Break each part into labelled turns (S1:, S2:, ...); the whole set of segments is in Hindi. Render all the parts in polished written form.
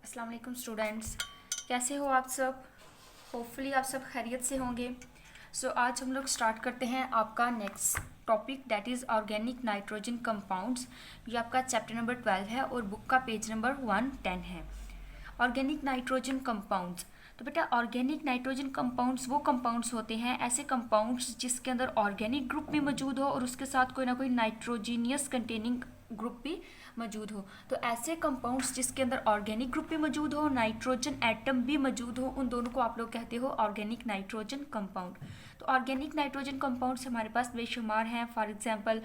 S1: अस्सलाम वालेकुम स्टूडेंट्स, कैसे हो आप सब। होपफुली आप सब खैरियत से होंगे। आज हम लोग स्टार्ट करते हैं आपका next topic that is organic nitrogen compounds. ये आपका चैप्टर नंबर 12 है और बुक का पेज नंबर 110 है। Organic nitrogen compounds. तो बेटा ऑर्गेनिक नाइट्रोजन कंपाउंड्स वो कंपाउंड्स होते हैं, ऐसे कंपाउंड्स जिसके अंदर ऑर्गेनिक ग्रुप भी मौजूद हो और उसके साथ कोई ना कोई नाइट्रोजीनियस कंटेनिंग ग्रुप भी मौजूद हो। तो ऐसे कंपाउंड्स जिसके अंदर ऑर्गेनिक ग्रुप भी मौजूद हो, नाइट्रोजन एटम भी मौजूद हो, उन दोनों को आप लोग कहते हो ऑर्गेनिक नाइट्रोजन कंपाउंड। तो ऑर्गेनिक नाइट्रोजन कंपाउंड्स हमारे पास बेशुमार हैं। फॉर एग्जांपल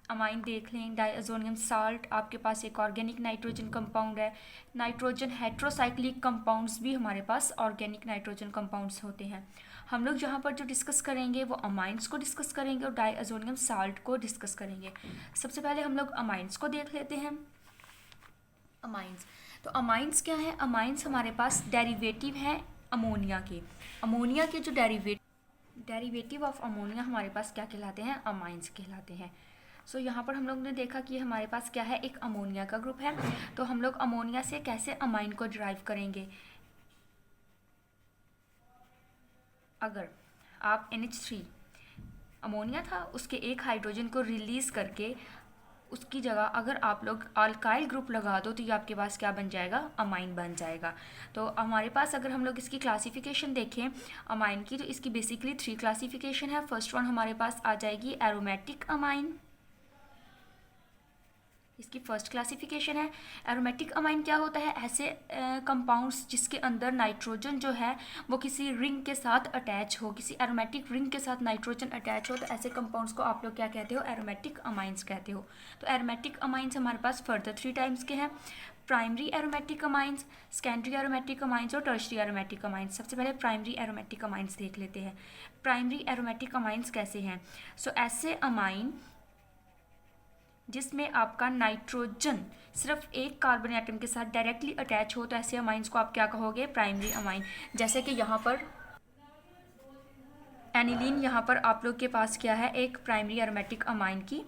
S1: अमाइन देख लें, डाइअज़ोनियम साल्ट आपके पास एक ऑर्गेनिक नाइट्रोजन कंपाउंड है। नाइट्रोजन हेट्रोसाइक्लिक कंपाउंड्स भी हमारे पास ऑर्गेनिक नाइट्रोजन कंपाउंड्स होते हैं। हम लोग यहाँ पर जो डिस्कस करेंगे वो अमाइंस को डिस्कस करेंगे और डाइअज़ोनियम साल्ट को डिस्कस करेंगे। सबसे पहले हम लोग अमाइंस को देख लेते हैं। अमाइंस, तो अमाइंस क्या है? अमाइंस हमारे पास डेरिवेटिव है अमोनिया के। अमोनिया के जो डेरिवेटिव ऑफ अमोनिया हमारे पास क्या कहलाते हैं? अमाइंस कहलाते हैं। यहाँ पर हम लोग ने देखा कि हमारे पास क्या है, एक अमोनिया का ग्रुप है। तो हम लोग अमोनिया से कैसे अमाइन को डिराइव करेंगे? अगर आप NH3 अमोनिया था, उसके एक हाइड्रोजन को रिलीज़ करके उसकी जगह अगर आप लोग अल्काइल ग्रुप लगा दो तो ये आपके पास क्या बन जाएगा? अमाइन बन जाएगा। तो हमारे पास अगर हम लोग इसकी क्लासिफिकेशन देखें अमाइन की, तो इसकी बेसिकली 3 क्लासिफिकेशन है। फर्स्ट वन हमारे पास आ जाएगी एरोमेटिक अमाइन। इसकी फर्स्ट क्लासिफिकेशन है। एरोमेटिक अमाइन क्या होता है? ऐसे कंपाउंड्स जिसके अंदर नाइट्रोजन जो है वो किसी रिंग के साथ अटैच हो, किसी एरोमेटिक रिंग के साथ नाइट्रोजन अटैच हो, तो ऐसे कंपाउंड्स को आप लोग क्या कहते हो? एरोमेटिक अमाइंस कहते हो। तो एरोमेटिक अमाइंस हमारे पास फर्दर 3 टाइप्स के हैं। Primary aromatic amines, secondary aromatic amines और टर्शरी एरोमेटिक अमाइंस। सबसे पहले प्राइमरी एरोमेटिक अमाइंस देख लेते हैं। प्राइमरी एरोमेटिक अमाइंस कैसे हैं? ऐसे अमाइन जिसमें आपका नाइट्रोजन सिर्फ एक कार्बन एटम के साथ डायरेक्टली अटैच हो, तो ऐसे अमाइंस को आप क्या कहोगे? Primary amine. जैसे कि यहाँ पर एनिलीन, यहाँ पर आप लोग के पास क्या है? एक प्राइमरी एरोमेटिक अमाइन की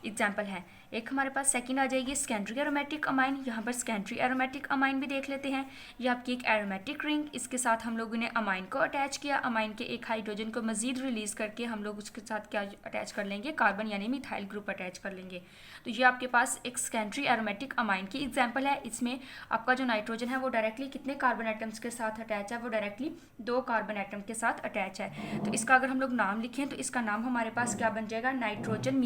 S1: एग्जाम्पल है। एक हमारे पास सेकंड आ जाएगी सेकेंडरी एरोमेटिक अमाइन। यहाँ पर सेकेंडरी एरोमेटिक अमाइन भी देख लेते हैं। ये आपकी एक एरोमेटिक रिंग, इसके साथ हम लोगों ने अमाइन को अटैच किया। अमाइन के एक हाइड्रोजन को मजीद रिलीज़ करके हम लोग उसके साथ क्या अटैच कर लेंगे? कार्बन यानी मिथाइल ग्रुप अटैच कर लेंगे। तो ये आपके पास एक सेकेंडरी एरोमेटिक अमाइन की एग्जाम्पल है। इसमें आपका जो नाइट्रोजन है वो डायरेक्टली कितने कार्बन एटम्स के साथ अटैच है? वो डायरेक्टली 2 कार्बन एटम के साथ अटैच है। तो इसका अगर हम लोग नाम लिखें तो इसका नाम हमारे पास क्या बन जाएगा? नाइट्रोजन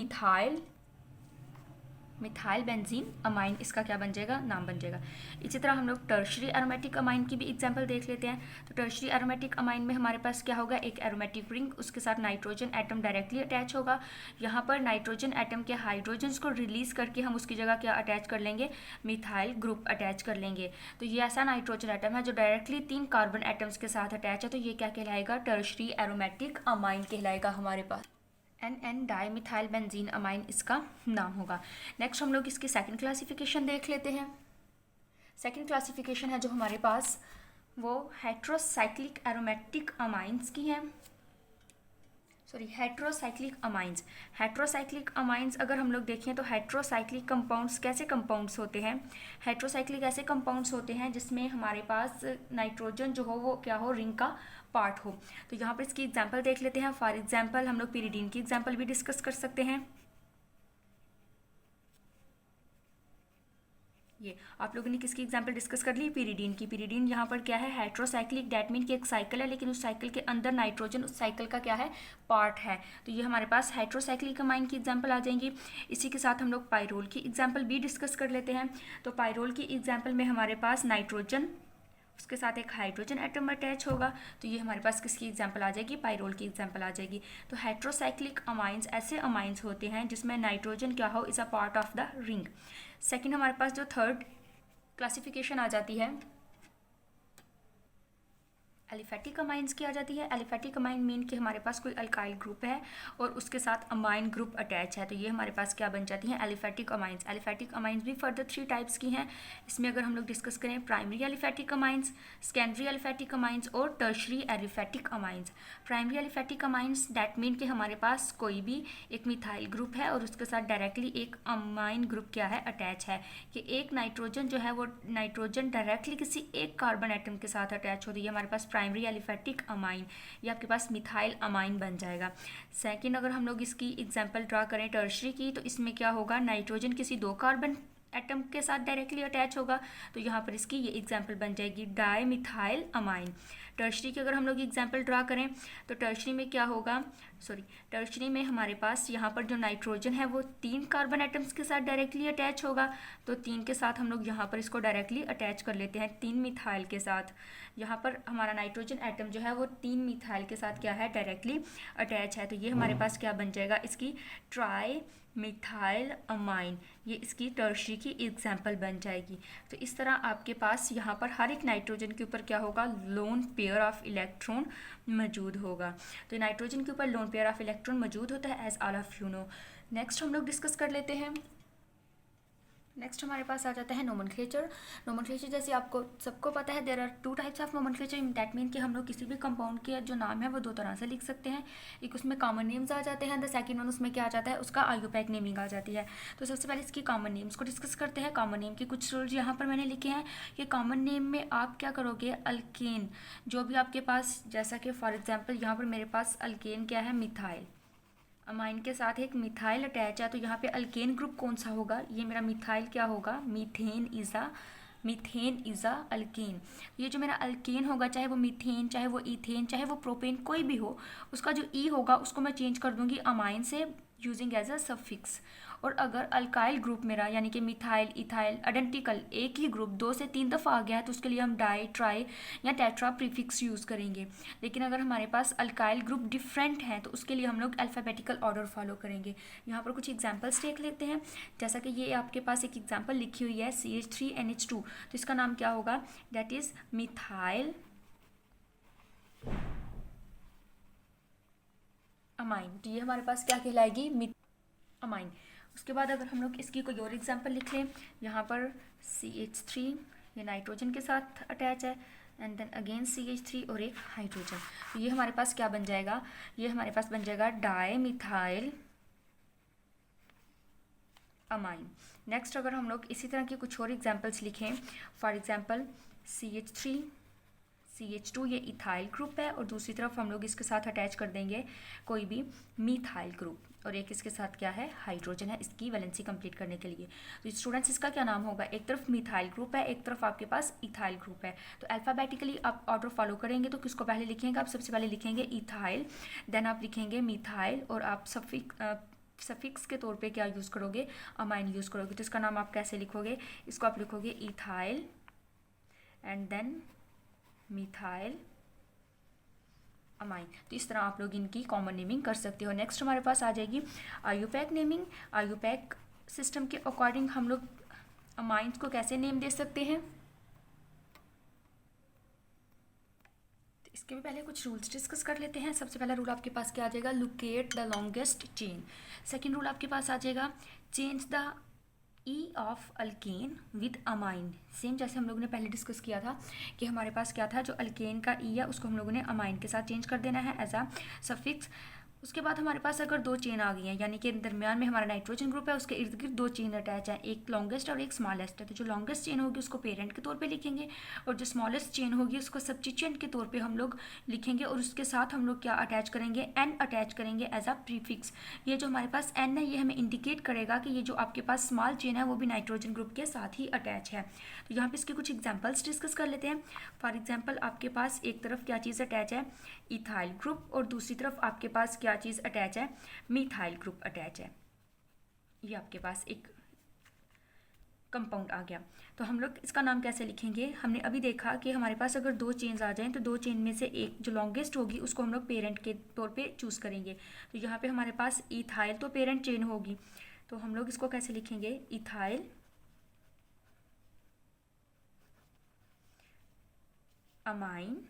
S1: मिथाइल बेंजीन अमाइन, इसका क्या बन जाएगा? नाम बन जाएगा। इसी तरह हम लोग टर्शरी एरोमेटिक अमाइन की भी एग्जांपल देख लेते हैं। तो टर्शरी एरोमेटिक अमाइन में हमारे पास क्या होगा? एक एरोमेटिक रिंग, उसके साथ नाइट्रोजन एटम डायरेक्टली अटैच होगा। यहाँ पर नाइट्रोजन एटम के हाइड्रोजन्स को रिलीज़ करके हम उसकी जगह क्या अटैच कर लेंगे? मिथाइल ग्रुप अटैच कर लेंगे। तो ये ऐसा नाइट्रोजन एटम है जो डायरेक्टली 3 कार्बन एटम्स के साथ अटैच है। तो ये क्या कहलाएगा? टर्शरी एरोमेटिक अमाइन कहलाएगा हमारे पास। एन डाइमिथाइल बेंजीन अमाइन इसका नाम होगा। नेक्स्ट हम लोग इसकी सेकंड क्लासिफिकेशन देख लेते हैं। सेकंड क्लासिफिकेशन है जो हमारे पास वो हेट्रोसाइक्लिक एरोमेटिक अमाइंस की है। Heterocyclic amines. हेट्रोसाइक्लिक अमाइंस अगर हम लोग देखें तो हेट्रोसाइक्लिक कंपाउंड्स कैसे कंपाउंड्स होते हैं? हेट्रोसाइक्लिक ऐसे कंपाउंड्स होते हैं जिसमें हमारे पास नाइट्रोजन जो हो वो क्या हो? रिंग का पार्ट हो। तो यहाँ पर इसकी एग्जांपल देख लेते हैं। फॉर एग्जांपल हम लोग पिरिडीन की एग्जांपल भी डिस्कस कर सकते हैं। ये आप लोगों ने किसकी एग्जांपल डिस्कस कर ली? पिरिडीन की। पिरिडीन यहाँ पर क्या है? हेट्रोसाइक्लिक, डैट मीन कि एक साइकिल है लेकिन उस साइकिल के अंदर नाइट्रोजन उस साइकिल का क्या है? पार्ट है। तो ये हमारे पास हेट्रोसाइक्लिक अमाइन की एग्जांपल आ जाएंगी। इसी के साथ हम लोग पायरोल की एग्जांपल भी डिस्कस कर लेते हैं। तो पायरोल की एग्जांपल में हमारे पास नाइट्रोजन, उसके साथ एक हाइड्रोजन एटम अटैच होगा। तो ये हमारे पास किसकी एग्जांपल आ जाएगी? पायरोल की एग्जांपल आ जाएगी। तो हेट्रोसाइक्लिक अमाइंस ऐसे अमाइंस होते हैं जिसमें नाइट्रोजन क्या हो? Is a part of the ring. Second हमारे पास जो थर्ड क्लासिफिकेशन आ जाती है एलिफेटिक अमाइंस की आ जाती है। एलिफेटिक अमाइन मीन कि हमारे पास कोई अल्काइल ग्रुप है और उसके साथ अमाइन ग्रुप अटैच है, तो ये हमारे पास क्या बन जाती हैं, एलिफेटिक अमाइंस। एलिफेटिक अमाइंस भी फर्दर 3 टाइप्स की हैं। इसमें अगर हम लोग डिस्कस करें, primary aliphatic amines, secondary aliphatic amines और tertiary aliphatic amines. Primary aliphatic amines that mean कि हमारे पास कोई भी एक मिथाइल ग्रुप है और उसके साथ डायरेक्टली एक अमाइन ग्रुप क्या है, अटैच है, कि एक नाइट्रोजन जो है वो नाइट्रोजन डायरेक्टली किसी एक कार्बन एटम के साथ अटैच होती है, हमारे पास प्राइमरी एलिफेटिक अमाइन, ये आपके पास मिथाइल अमाइन बन जाएगा। सेकंड, अगर हम लोग इसकी एग्जांपल ड्रा करें टर्शरी की, तो इसमें क्या होगा, नाइट्रोजन किसी 2 कार्बन एटम के साथ डायरेक्टली अटैच होगा, तो यहाँ पर इसकी ये एग्जांपल बन जाएगी डाई मिथाइल अमाइन। टर्शरी की अगर हम लोग एग्जांपल ड्रा करें तो टर्शरी में क्या होगा, टर्शरी में हमारे पास यहाँ पर जो नाइट्रोजन है वो 3 कार्बन एटम्स के साथ डायरेक्टली अटैच होगा, तो 3 के साथ हम लोग यहाँ पर इसको डायरेक्टली अटैच कर लेते हैं 3 मिथाइल के साथ। यहाँ पर हमारा नाइट्रोजन एटम जो है वो 3 मिथाइल के साथ क्या है, डायरेक्टली अटैच है, तो ये हमारे पास क्या बन जाएगा, इसकी ट्राई मिथाइल अमाइन, ये इसकी टर्शरी की एग्जाम्पल बन जाएगी। तो इस तरह आपके पास यहाँ पर हर एक नाइट्रोजन के ऊपर क्या होगा, लोन पेयर ऑफ इलेक्ट्रॉन मौजूद होगा। तो नाइट्रोजन के ऊपर लोन पेयर ऑफ इलेक्ट्रॉन मौजूद होता है, as all of you know. Next हम लोग डिस्कस कर लेते हैं। नेक्स्ट हमारे पास आ जाता है नोमेनक्लेचर। नोमेनक्लेचर जैसे आपको सबको पता है, there are 2 types of nomenclature. That mean कि हम लोग किसी भी कंपाउंड के जो नाम है वो 2 तरह से लिख सकते हैं। एक उसमें कॉमन नेम्स आ जाते हैं, द सेकंड वन उसमें क्या आ जाता है, उसका आयुपैक नेमिंग आ जाती है। तो सबसे पहले इसकी कॉमन नेम्स को डिस्कस करते हैं। कॉमन नेम के कुछ रूल्स यहाँ पर मैंने लिखे हैं कि कॉमन नेम में आप क्या करोगे, अल्केन जो भी आपके पास, जैसा कि फॉर एग्जाम्पल यहाँ पर मेरे पास अल्केन क्या है, मिथाइल अमाइन के साथ एक मिथाइल अटैच है, तो यहाँ पे अल्केन ग्रुप कौन सा होगा, ये मेरा मिथाइल क्या होगा, मीथेन इज़ा अल्केन। ये जो मेरा अल्केन होगा, चाहे वो मीथेन, चाहे वो इथेन, चाहे वो प्रोपेन, कोई भी हो, उसका जो ई होगा उसको मैं चेंज कर दूंगी अमाइन से, यूजिंग एज अ सफिक्स। और अगर अल्काइल ग्रुप मेरा यानी कि मिथाइल इथाइल आइडेंटिकल एक ही ग्रुप 2 से 3 दफ़ा आ गया है, तो उसके लिए हम डाई ट्राई या टेट्रा प्रीफिक्स यूज़ करेंगे। लेकिन अगर हमारे पास अल्काइल ग्रुप डिफरेंट है तो उसके लिए हम लोग अल्फ़ाबेटिकल ऑर्डर फॉलो करेंगे। यहाँ पर कुछ एग्जाम्पल्स देख लेते हैं। जैसा कि ये आपके पास एक एग्जाम्पल लिखी हुई है CH3NH2, तो इसका नाम क्या होगा, दैट इज़ मिथाइल अमाइन। तो ये हमारे पास क्या कहलाएगी, अमाइन। उसके बाद अगर हम लोग इसकी कोई और एग्जांपल लिख लें, यहाँ पर CH3 ये नाइट्रोजन के साथ अटैच है, एंड देन अगेन CH3 और एक हाइड्रोजन, तो ये हमारे पास क्या बन जाएगा, ये हमारे पास बन जाएगा डाई मिथाइल अमाइन। नेक्स्ट अगर हम लोग इसी तरह के कुछ और एग्जांपल्स लिखें, फॉर एग्जांपल CH3 CH2 ये इथाइल ग्रुप है और दूसरी तरफ हम लोग इसके साथ अटैच कर देंगे कोई भी मिथाइल ग्रुप, और एक इसके साथ क्या है, हाइड्रोजन है, इसकी वैलेंसी कंप्लीट करने के लिए। तो स्टूडेंट्स इसका क्या नाम होगा, एक तरफ मिथाइल ग्रुप है, एक तरफ आपके पास इथाइल ग्रुप है। तो अल्फ़ाबेटिकली आप ऑर्डर फॉलो करेंगे, तो किसको पहले लिखेंगे, आप सबसे पहले लिखेंगे इथाइल, देन आप लिखेंगे मिथाइल, और आप सफिक्स के तौर पे क्या यूज़ करोगे, अमाइन यूज़ करोगे। तो इसका नाम आप कैसे लिखोगे, इसको आप लिखोगे ethyl and then methyl amine. तो इस तरह आप लोग इनकी कॉमन नेमिंग कर सकते हो। नेक्स्ट हमारे पास आ जाएगी आयुपैक नेमिंग। आयुपैक सिस्टम के अकॉर्डिंग हम लोग अमाइंस को कैसे नेम दे सकते हैं, तो इसके भी पहले कुछ रूल्स डिस्कस कर लेते हैं। सबसे पहला रूल आपके पास क्या आ जाएगा, locate the longest chain. Second rule आपके पास आ जाएगा change the E of alkane with amine. Same जैसे हम लोगों ने पहले डिस्कस किया था कि हमारे पास क्या था, जो अल्केन का ई है उसको हम लोगों ने अमाइन के साथ चेंज कर देना है एज अ सफिक्स। उसके बाद हमारे पास अगर 2 चेन आ गई हैं, यानी कि दरमियान में हमारा नाइट्रोजन ग्रुप है, उसके इर्द गिर्द 2 चेन अटैच है, एक लॉन्गेस्ट और एक स्मॉलेस्ट है, तो जो लॉन्गेस्ट चेन होगी उसको पेरेंट के तौर पे लिखेंगे, और जो स्मॉलेस्ट चेन होगी उसको सब्स्टिट्यूएंट के तौर पे हम लोग लिखेंगे, और उसके साथ हम लोग क्या अटैच करेंगे, एन अटैच करेंगे एज अ प्रीफिक्स। ये जो हमारे पास एन है ये हमें इंडिकेट करेगा कि ये जो आपके पास स्मॉल चेन है वो भी नाइट्रोजन ग्रुप के साथ ही अटैच है। तो यहाँ पे इसके कुछ एग्जाम्पल्स डिस्कस कर लेते हैं। फॉर एग्जाम्पल आपके पास एक तरफ क्या चीज़ अटैच है, इथाइल ग्रुप, और दूसरी तरफ आपके पास क्या चीज़ अटैच है, मिथाइल ग्रुप अटैच है। ये आपके पास एक कंपाउंड आ गया। तो हम लोग इसका नाम कैसे लिखेंगे, हमने अभी देखा कि हमारे पास अगर 2 चेन्स आ जाएं तो 2 चेन में से एक जो लॉन्गेस्ट होगी उसको हम लोग पेरेंट के तौर पे चूज़ करेंगे। तो यहाँ पे हमारे पास इथाइल तो पेरेंट चेन होगी, तो हम लोग इसको कैसे लिखेंगे, इथाइल अमाइन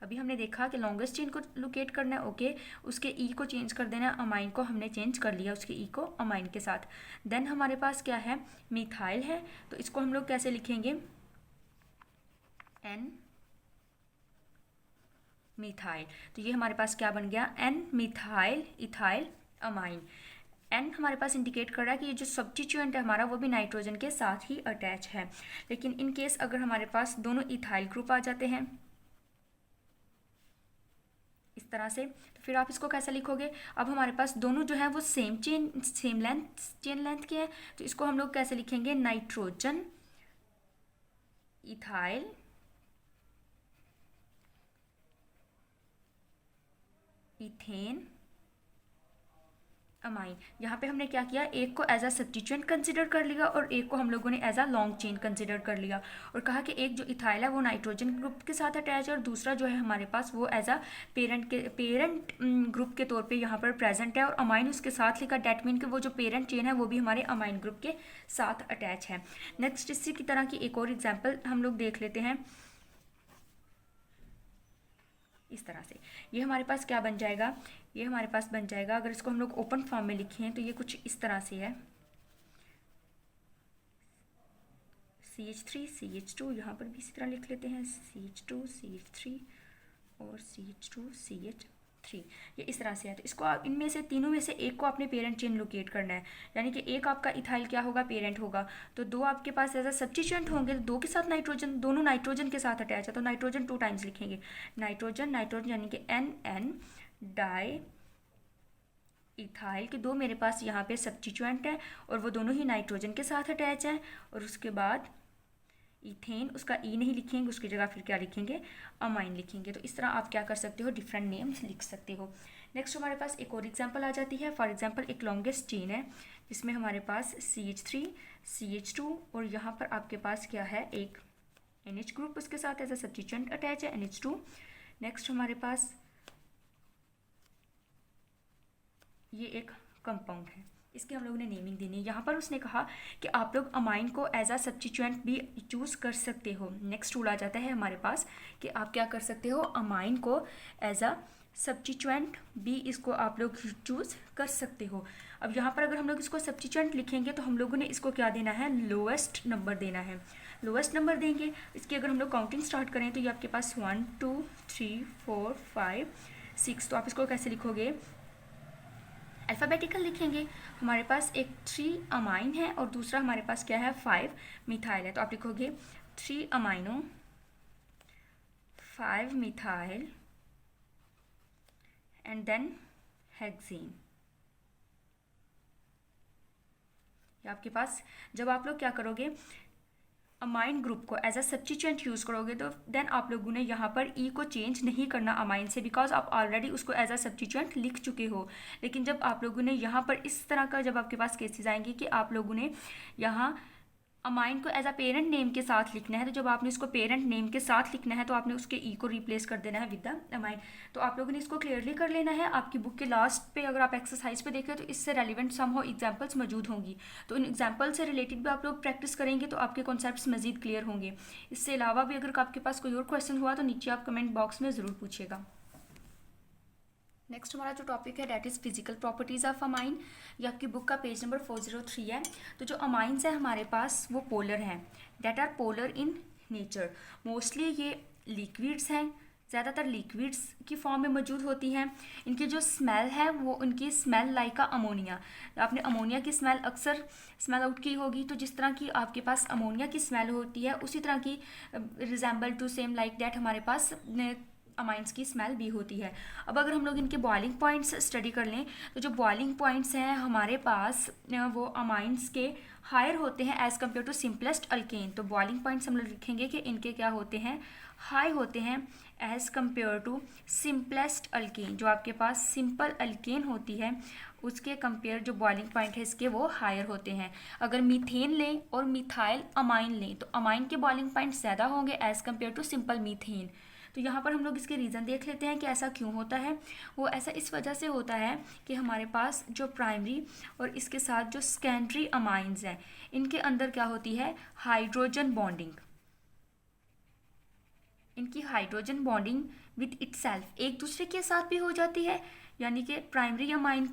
S1: अभी हमने देखा कि लॉन्गेस्ट चेन को लोकेट करना है, ओके, उसके ई को चेंज कर देना है, अमाइन को हमने चेंज कर लिया उसके ई को अमाइन के साथ। देन हमारे पास क्या है, मिथाइल है, तो इसको हम लोग कैसे लिखेंगे, एन मिथाइल। तो ये हमारे पास क्या बन गया, N methyl ethyl amine. N हमारे पास इंडिकेट कर रहा है कि ये जो सब्स्टिट्यूएंट है हमारा वो भी नाइट्रोजन के साथ ही अटैच है। लेकिन इन केस अगर हमारे पास दोनों इथाइल ग्रुप आ जाते हैं इस तरह से, तो फिर आप इसको कैसे लिखोगे, अब हमारे पास दोनों जो है वो सेम चेन लेंथ के हैं, तो इसको हम लोग कैसे लिखेंगे, नाइट्रोजन इथाइल इथेन अमाइन। यहाँ पे हमने क्या किया, एक को एज अ सब्स्टिट्यूएंट कंसिडर कर लिया और एक को हम लोगों ने as a long chain consider कर लिया, और कहा कि एक जो इथाइल है वो नाइट्रोजन ग्रुप के साथ अटैच है और दूसरा जो है हमारे पास वो एज अ पेरेंट ग्रुप के तौर पे यहाँ पर प्रेजेंट है, और अमाइन उसके साथ लिखा, डैट मीन कि वो जो पेरेंट चेन है वो भी हमारे अमाइन ग्रुप के साथ अटैच है। नेक्स्ट इसी की तरह की एक और एग्जाम्पल हम लोग देख लेते हैं इस तरह से। ये हमारे पास क्या बन जाएगा, ये हमारे पास बन जाएगा, अगर इसको हम लोग ओपन फॉर्म में लिखें तो ये कुछ इस तरह से है, CH3 CH2, यहाँ पर भी इसी तरह लिख लेते हैं, CH2 CH3 और CH2 CH3, ये इस तरह से है। तो इसको इनमें से तीनों में से एक को आपने पेरेंट चेन लोकेट करना है, यानी कि एक आपका इथाइल क्या होगा, पेरेंट होगा, तो दो आपके पास एज अ सब्स्टिट्यूएंट होंगे, तो दो के साथ नाइट्रोजन, दोनों नाइट्रोजन के साथ अटैच है, तो नाइट्रोजन 2 टाइम्स लिखेंगे, नाइट्रोजन नाइट्रोजन यानी कि NN डाई इथाइल के दो मेरे पास यहाँ पे सब्स्टिट्यूएंट है और वो दोनों ही नाइट्रोजन के साथ अटैच हैं, और उसके बाद इथेन, उसका ई नहीं लिखेंगे, उसकी जगह फिर क्या लिखेंगे, अमाइन लिखेंगे। तो इस तरह आप क्या कर सकते हो, डिफरेंट नेम्स लिख सकते हो। नेक्स्ट हमारे पास एक और एग्जांपल आ जाती है, फॉर एग्जांपल एक लॉन्गेस्ट चेन है जिसमें हमारे पास CH3 CH2 और यहाँ पर आपके पास क्या है, एक NH ग्रुप उसके साथ एज अ सब्स्टिट्यूएंट अटैच है, NH2। नेक्स्ट हमारे पास ये एक कंपाउंड है, इसकी हम लोगों ने नेमिंग देनी है। यहाँ पर उसने कहा कि आप लोग अमाइन को एज अ सब्स्टिट्यूएंट भी चूज़ कर सकते हो। नेक्स्ट रूल आ जाता है हमारे पास कि आप क्या कर सकते हो, अमाइन को एज अ सब्स्टिट्यूएंट भी इसको आप लोग चूज़ कर सकते हो। अब यहाँ पर अगर हम लोग इसको सब्स्टिट्यूएंट लिखेंगे तो हम लोगों ने इसको क्या देना है, लोएस्ट नंबर देना है, लोएस्ट नंबर देंगे। इसकी अगर हम लोग काउंटिंग स्टार्ट करें तो ये आपके पास 1 2 3 4 5 6, तो आप इसको कैसे लिखोगे, अल्फ़ाबेटिकल लिखेंगे। हमारे पास एक 3 अमाइन है और दूसरा हमारे पास क्या है, 5 मिथाइल है, तो आप लिखोगे 3 amino 5 methyl and then hexane. आपके पास जब आप लोग क्या करोगे, अमाइन ग्रुप को एज अ सब्स्टिट्यूएंट यूज़ करोगे तो देन आप लोगों ने यहाँ पर ई को चेंज नहीं करना अमाइन से, बिकॉज आप ऑलरेडी उसको एज अ सब्स्टिट्यूएंट लिख चुके हो। लेकिन जब आप लोगों ने यहाँ पर इस तरह का जब आपके पास केसेस आएंगे कि आप लोगों ने यहाँ अमाइन को एज अ पेरेंट नेम के साथ लिखना है, तो जब आपने इसको पेरेंट नेम के साथ लिखना है तो आपने उसके ई को रिप्लेस कर देना है विद द अमाइन। तो आप लोगों ने इसको क्लियरली कर लेना है। आपकी बुक के लास्ट पे अगर आप एक्सरसाइज पे देखें तो इससे रेलिवेंट सम हो एग्जाम्पल्स मौजूद होंगी, तो इन एग्जाम्पल से रिलेटेड भी आप लोग प्रैक्टिस करेंगे तो आपके कॉन्सेप्ट्स मजीद क्लियर होंगे। इससे अलावा भी अगर आपके पास कोई और क्वेश्चन हुआ तो नीचे आप कमेंट बॉक्स में ज़रूर पूछिएगा। नेक्स्ट हमारा जो टॉपिक है that is physical properties of amine. ये आपकी बुक का पेज नंबर 403 है। तो जो अमाइंस है हमारे पास वो पोलर हैं, that are polar in nature. Mostly ये लिक्विड्स हैं, ज़्यादातर लिक्विड्स की फॉर्म में मौजूद होती हैं। इनकी जो स्मेल है वो उनकी स्मेल लाइक अमोनिया, आपने अमोनिया की स्मेल अक्सर स्मेल आउट की होगी, तो जिस तरह की आपके पास अमोनिया की स्मेल होती है उसी तरह की resemble to same like that हमारे पास अमाइंस की स्मेल भी होती है। अब अगर हम लोग इनके बॉइलिंग पॉइंट्स स्टडी कर लें तो जो बॉइलिंग पॉइंट्स हैं हमारे पास वो अमाइंस के हायर होते हैं as compare to simplest alkane. तो बॉइलिंग पॉइंट्स हम लोग लिखेंगे कि इनके क्या होते हैं, हाई होते हैं as compare to simplest alkane. जो आपके पास सिंपल अल्केन होती है उसके कंपेयर जो बॉइलिंग पॉइंट है इसके वो हायर होते हैं। अगर मीथेन लें और मिथाइल अमाइन लें तो अमाइन के बॉइलिंग पॉइंट ज़्यादा होंगे as compare to simple methane. तो यहाँ पर हम लोग इसके रीज़न देख लेते हैं कि ऐसा क्यों होता है। वो ऐसा इस वजह से होता है कि हमारे पास जो प्राइमरी और इसके साथ जो सेकेंडरी अमाइंस हैं इनके अंदर क्या होती है, हाइड्रोजन बॉन्डिंग। इनकी हाइड्रोजन बॉन्डिंग विद इटसेल्फ एक दूसरे के साथ भी हो जाती है, यानी कि प्राइमरी अमाइन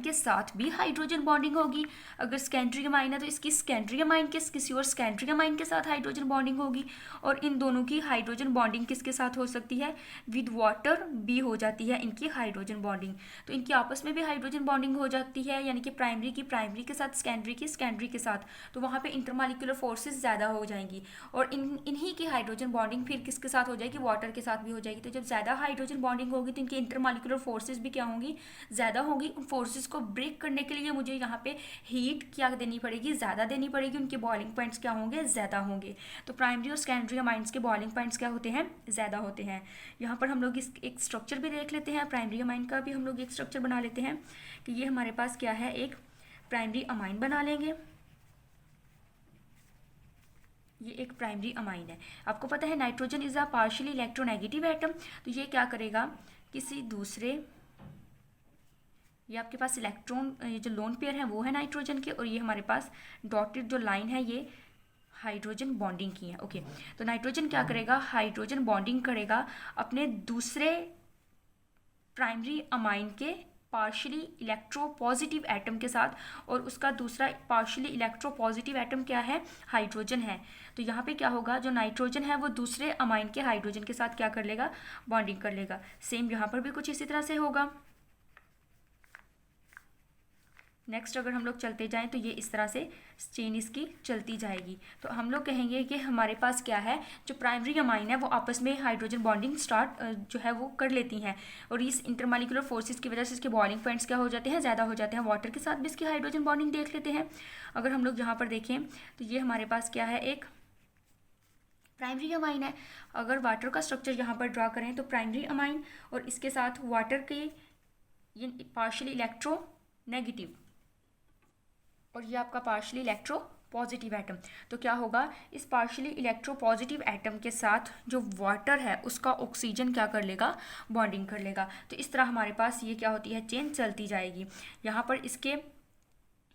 S1: के साथ भी हाइड्रोजन बॉन्डिंग होगी। अगर सेकेंडरी अमाइन है तो इसकी सेकेंडरी अमाइन के किसी और सेकेंडरी अमाइन के साथ हाइड्रोजन बॉन्डिंग होगी। और इन दोनों की हाइड्रोजन बॉन्डिंग किसके साथ हो सकती है, विद वाटर भी हो जाती है इनकी हाइड्रोजन बॉन्डिंग। तो इनकी आपस में भी हाइड्रोजन बॉन्डिंग हो जाती है, यानी कि प्राइमरी के साथ सेकेंडरी के साथ, तो वहाँ पे इंटरमॉलिक्यूलर फोर्सेस ज़्यादा हो जाएंगी। और इन्हीं की हाइड्रोजन बॉन्डिंग फिर किसके साथ हो जाएगी, वाटर के साथ भी हो जाएगी। तो जब ज़्यादा हाइड्रोजन बॉन्डिंग होगी तो इनकी इंटरमॉलिक्यूलर फोर्सेस भी क्या होंगी, ज़्यादा होगी। उन फोर्सेस को ब्रेक करने के लिए मुझे यहाँ पे हीट क्या देनी पड़ेगी, ज़्यादा देनी पड़ेगी। उनके बॉइलिंग पॉइंट्स क्या होंगे, ज़्यादा होंगे। तो प्राइमरी और सेकेंडरी अमाइंस के बॉइलिंग पॉइंट्स क्या होते हैं, ज़्यादा होते हैं। यहाँ पर हम लोग इस एक स्ट्रक्चर भी देख लेते हैं, प्राइमरी अमाइन का भी हम लोग एक स्ट्रक्चर बना लेते हैं कि ये हमारे पास क्या है, एक प्राइमरी अमाइन बना लेंगे। ये एक प्राइमरी अमाइन है। आपको पता है nitrogen is a partially electronegative atom, तो ये क्या करेगा, किसी दूसरे, ये आपके पास इलेक्ट्रॉन, ये जो लोन पेयर है वो है नाइट्रोजन के, और ये हमारे पास डॉटेड जो लाइन है ये हाइड्रोजन बॉन्डिंग की है। ओके, तो नाइट्रोजन क्या करेगा, हाइड्रोजन बॉन्डिंग करेगा अपने दूसरे प्राइमरी अमाइन के पार्शियली इलेक्ट्रोपॉजिटिव एटम के साथ, और उसका दूसरा पार्शियली इलेक्ट्रोपॉजिटिव एटम क्या है, हाइड्रोजन है। तो यहाँ पे क्या होगा, जो नाइट्रोजन है वो दूसरे अमाइन के हाइड्रोजन के साथ क्या कर लेगा, बॉन्डिंग कर लेगा। सेम यहाँ पर भी कुछ इसी तरह से होगा। नेक्स्ट अगर हम लोग चलते जाएं तो ये इस तरह से चेन इसकी चलती जाएगी। तो हम लोग कहेंगे कि हमारे पास क्या है, जो प्राइमरी अमाइन है वो आपस में हाइड्रोजन बॉन्डिंग स्टार्ट जो है वो कर लेती हैं, और इस इंटरमॉलिक्यूलर फोर्सेस की वजह से इसके बॉइलिंग पॉइंट्स क्या हो जाते हैं, ज़्यादा हो जाते हैं। वाटर के साथ भी इसकी हाइड्रोजन बॉन्डिंग देख लेते हैं। अगर हम लोग यहाँ पर देखें तो ये हमारे पास क्या है, एक प्राइमरी अमाइन है। अगर वाटर का स्ट्रक्चर यहाँ पर ड्रा करें तो प्राइमरी अमाइन और इसके साथ वाटर के ये पार्शियली इलेक्ट्रो नेगेटिव, और ये आपका पार्शियली इलेक्ट्रो पॉजिटिव एटम। तो क्या होगा, इस पार्शियली इलेक्ट्रो पॉजिटिव एटम के साथ जो वाटर है उसका ऑक्सीजन क्या कर लेगा, बॉन्डिंग कर लेगा। तो इस तरह हमारे पास ये क्या होती है, चेन चलती जाएगी। यहाँ पर इसके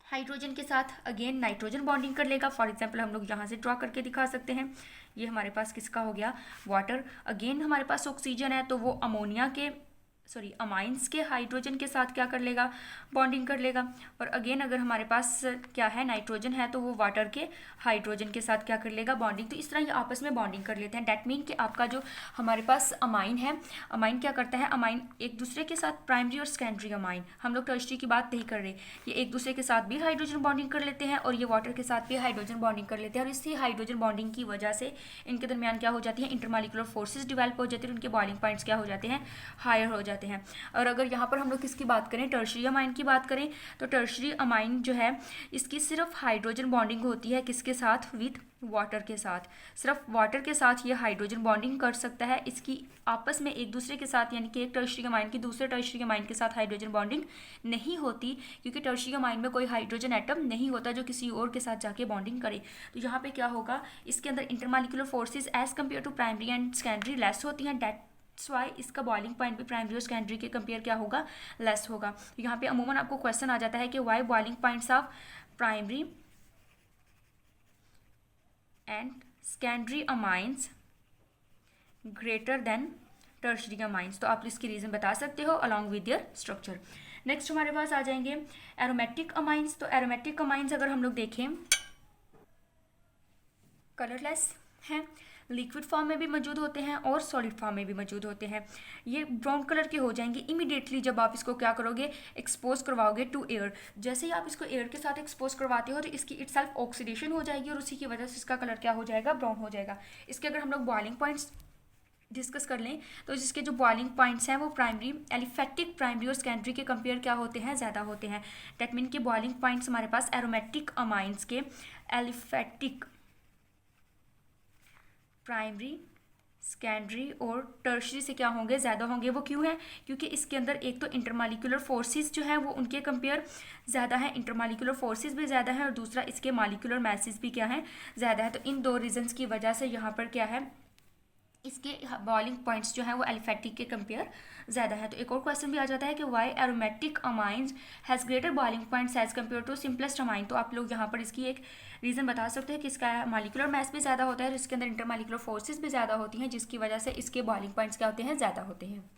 S1: हाइड्रोजन के साथ अगेन नाइट्रोजन बॉन्डिंग कर लेगा। फॉर एग्जांपल हम लोग यहाँ से ड्रॉ करके दिखा सकते हैं, ये हमारे पास किसका हो गया, वाटर। अगेन हमारे पास ऑक्सीजन है तो वो अमाइंस के हाइड्रोजन के साथ क्या कर लेगा, बॉन्डिंग कर लेगा। और अगेन अगर हमारे पास क्या है, नाइट्रोजन है तो वो वाटर के हाइड्रोजन के साथ क्या कर लेगा, बॉन्डिंग। तो इस तरह ये आपस में बॉन्डिंग कर लेते हैं। डैट मीन कि आपका जो हमारे पास अमाइन है, अमाइन क्या करता है, अमाइन एक दूसरे के साथ, प्राइमरी और सेकेंडरी अमाइन, हम लोग टर्शियरी की बात नहीं कर रहे, ये एक दूसरे के साथ भी हाइड्रोजन बॉन्डिंग कर लेते हैं और ये वाटर के साथ भी हाइड्रोजन बॉन्डिंग कर लेते हैं। और इसी हाइड्रोजन बॉन्डिंग की वजह से इनके दरमियान क्या हो जाती है, इंटरमॉलिक्यूलर फोर्सेज डिवेल्प हो जाती है, उनके बॉइलिंग पॉइंट्स क्या हो जाते हैं, हायर हो जाते हैं। और अगर यहाँ पर हम लोग किसकी बात करें, टर्शियरी अमाइन की बात करें, तो टर्शियरी अमाइन जो है इसकी सिर्फ हाइड्रोजन बॉन्डिंग होती है, किसके साथ, विद वाटर के साथ। सिर्फ वाटर के साथ ये हाइड्रोजन बॉन्डिंग कर सकता है, इसकी आपस में एक दूसरे के साथ, यानी कि एक टर्शियरी अमाइन की दूसरे टर्शियरी अमाइन के साथ हाइड्रोजन बॉन्डिंग नहीं होती, क्योंकि टर्शियरी अमाइन में कोई हाइड्रोजन एटम नहीं होता जो किसी और के साथ जाके बॉन्डिंग करे। तो यहाँ पे क्या होगा, इसके अंदर intermolecular forces as compare to primary and secondary less होती हैं। दैट्स वाई इसका बॉइलिंग पॉइंट भी प्राइमरी और सेकेंडरी के कंपेयर क्या होगा, लेस होगा। तो यहाँ पे अमूमन आपको क्वेश्चन आ जाता है कि why boiling points of primary and secondary amines greater than tertiary amines. तो आप इसकी रीज़न बता सकते हो along with their structure. Next हमारे पास आ जाएंगे एरोमेटिक अमाइंस। तो एरोमेटिक अमाइंस अगर हम लोग देखें, कलरलेस हैं, लिक्विड फॉर्म में भी मौजूद होते हैं और सॉलिड फॉर्म में भी मौजूद होते हैं। ये ब्राउन कलर के हो जाएंगे इमीडिएटली जब आप इसको क्या करोगे, एक्सपोज करवाओगे टू एयर। जैसे ही आप इसको एयर के साथ एक्सपोज करवाते हो तो इसकी इटसेल्फ ऑक्सीडेशन हो जाएगी और उसी की वजह से इसका कलर क्या हो जाएगा, ब्राउन हो जाएगा। इसके अगर हम लोग बॉइलिंग पॉइंट्स डिस्कस कर लें तो इसके जो बॉइलिंग पॉइंट्स हैं वो प्राइमरी एलिफेटिक प्राइमरी और सेकेंडरी के कंपेयर क्या होते हैं, ज़्यादा होते हैं। डेट मीन के बॉइलिंग पॉइंट्स हमारे पास एरोमेटिक अमाइंस के एलिफेटिक प्राइमरी सेकेंडरी और टर्शियरी से क्या होंगे, ज़्यादा होंगे। वो क्यों है, क्योंकि इसके अंदर एक तो इंटरमॉलिक्यूलर फोर्सेस जो है वो उनके कंपेयर ज़्यादा है, इंटरमॉलिक्यूलर फोर्सेस भी ज़्यादा है और दूसरा इसके मॉलिक्यूलर मैसेज भी क्या है, ज़्यादा है। तो इन दो रीजंस की वजह से यहाँ पर क्या है, इसके बॉइलिंग पॉइंट्स जो हैं वो एलिफेटिक के कंपेयर ज़्यादा है। तो एक और क्वेश्चन भी आ जाता है कि why aromatic amines has greater boiling points as compare to simplest amine. तो आप लोग यहाँ पर इसकी एक रीज़न बता सकते हैं कि इसका मॉलिक्यूलर मास भी ज़्यादा होता है और इसके अंदर इंटरमॉलिक्यूलर फोर्सेस भी ज़्यादा होती हैं, जिसकी वजह से इसके बॉइलिंग पॉइंट्स क्या होते हैं, ज़्यादा होते हैं।